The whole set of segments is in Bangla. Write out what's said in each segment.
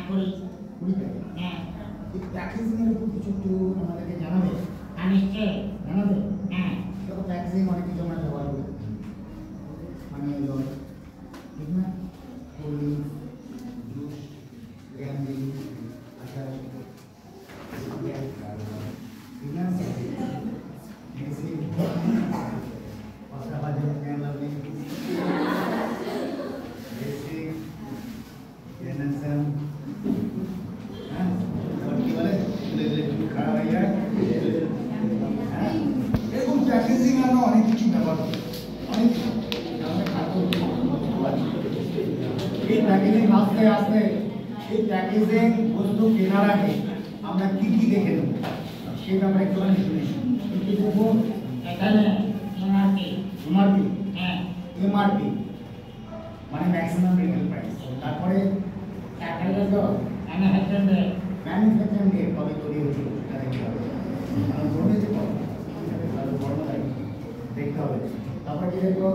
কুড়ি। 20 টাকা। হ্যাঁ। এই প্যাকেজিং এর উপর কিছু একটু আমাদেরকে জানাবে। নিশ্চয়ই জানাবে। হ্যাঁ। দেখো প্যাকেজিং অনেক কিছু আমরা ব্যবহার করি, মানে হলো ঠিক না, কোল্ড জুস, ক্যান্ডি, আচার, ঠিক না, মেডিসিন, মশলা ভাজা, ক্যান্ডি, বেসিক, জেনারেশন, হ্যাঁ, और কি বলে একটু খারাপ হয়ে যায়, হ্যাঁ, এরকম প্যাকেজিং আমরা অনেক কিছু ব্যবহার করি, অনেক কিছু আমরা খাদ্য। এই প্যাকেজিং আস্তে আস্তে এই প্যাকেজিং বস্তু কেনার আগে আমরা কি কি দেখে নেব সেই ব্যাপারে একটুখানি শুনে কি দেখবো। এখানে এমআরপি। এমআরপি, হ্যাঁ। এমআরপি মানে ম্যাক্সিমাম রিটেল প্রাইস। তারপরে তারপরে তো ম্যানুফ্যাকচারিং ডেট। ম্যানুফ্যাকচারিং ডেট কবে তৈরি হয়েছিল সেটা দেখতে হবে, জমেছে কবে ভালো বড় তারিখ দেখতে হবে। তারপর কি দেখবো,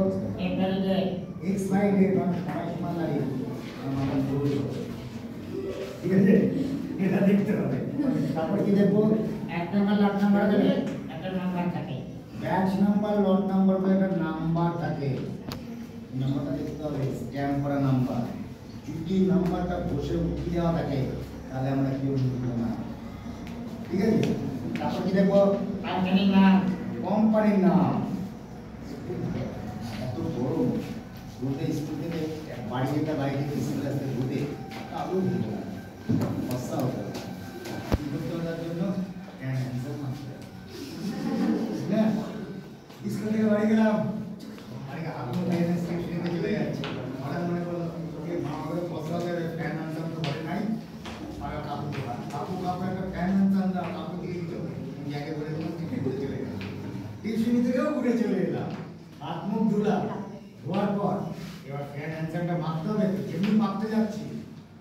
এক্সপায়ারি ডেট। এক্সপায়ারি ডেট মানে সময়সীমা তারিখ আমাদের ভুল, ঠিক আছে, এটা দেখতে হবে। তারপর কি দেখবো, এক নম্বর লট নাম্বার দেবে, একটা নাম্বার থাকে। ব্যাচ নাম্বার, লট নাম্বার বলে একটা নাম্বার থাকে, নাম্বারটা দেখতে হবে, স্ট্যাম্প করা নাম্বার। যদি নাম্বারটা বসে উঠিয়ে দেওয়া থাকে তাহলে আমরা কেউ বুঝবো না, ঠিক আছে। তারপর কি দেখবো, কোম্পানির নাম। কোম্পানির নাম। এত বড় ঘুরতে স্কুল থেকে বাড়ি যেটা বাড়ি থেকে স্কুল আসতে ঘুরতে আরও ভিড় হয়, সমস্যা হতো। কী করতে হবে তার জন্য, অ্যান্সার মারতে হবে, হ্যাঁ। স্কুল থেকে বাড়ি গেলাম, বাড়িকে হাতে স্টেশনে চলে যাচ্ছে, হঠাৎ মনে করলো মা আমাকে বসা হবে, ফ্যান আনতাম তো ঘরে নাই, আর কাপড় কাপু একটা ফ্যান আনতাম, কাপড় দিয়ে দিত, জায়গায় বলে দিলাম, টিফিন করে চলে গেলাম। টিউশনি থেকেও ঘুরে চলে এলাম, হাত মুখ ধুলাম, ধোয়ার পর এবার ফ্যান অ্যান্সারটা মারতে হবে, তো যেমনি মারতে যাচ্ছি,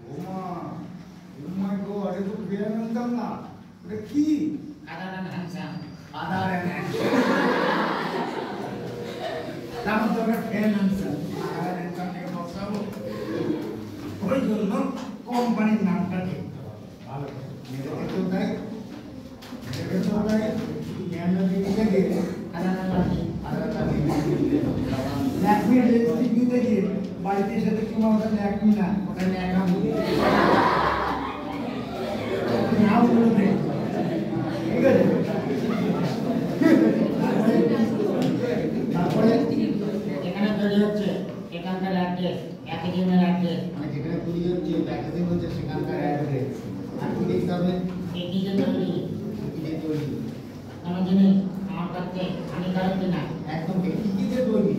ওমা ওমাই গড, এটা তো ফ্যান আনতাম না, ওটা কি, other and handsome. Aadhaar answer, তার মধ্যে ওটা ফ্যান অ্যান্সার, আধার অ্যান্সার থেকে বসাবো। ওই জন্য কোম্পানির নামটা দেখতে হবে ভালো করে, মেয়েদেরকে কেউ দেয়, মেয়েদেরকে কেউ দেয়, জ্ঞানটা দিয়ে দিয়ে আদার অ্যান্ড ল্যাকমি লিপস্টিক নিতে গিয়ে বাড়িতে এসে দেখি মা ওটা ল্যাকমি না, ওটা ল্যাকাম, নাও বলে দে, ঠিক আছে। তারপরে যেখানে তৈরি হচ্ছে সেখানকার অ্যাড্রেস, প্যাকেজিংয়ের অ্যাড্রেস, মানে যেখানে তৈরি হচ্ছে প্যাকেজিং হচ্ছে সেখানকার অ্যাড্রেস, আর কি দেখতে হবে, এই কি যে তৈরি, কি দিয়ে তৈরি, কোনো জিনিস আমার কাছে হানিকারক কিনা। একদম ঠিক, কি দিয়ে তৈরি,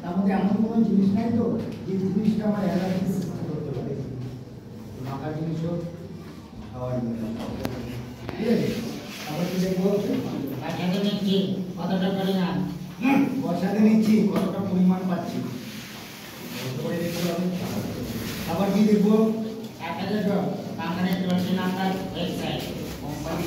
তার মধ্যে এমন কোনো জিনিস নাই তো যে জিনিসটা আমার অ্যালার্জি সৃষ্টি করতে পারে, মাখা জিনিসও খাওয়ার জন্য, ঠিক আছে। আবার কি দেখবো, বাচ্চাকে নিচ্ছি কতটা পরিমাণ, বর্ষাতে নিচ্ছি কতটা পরিমাণ পাচ্ছি, করে দেখতে হবে। আবার কি দেখবো, একটা দেখো কোম্পানির টোয়েন্টি নাম্বার ওয়েবসাইট, কোম্পানি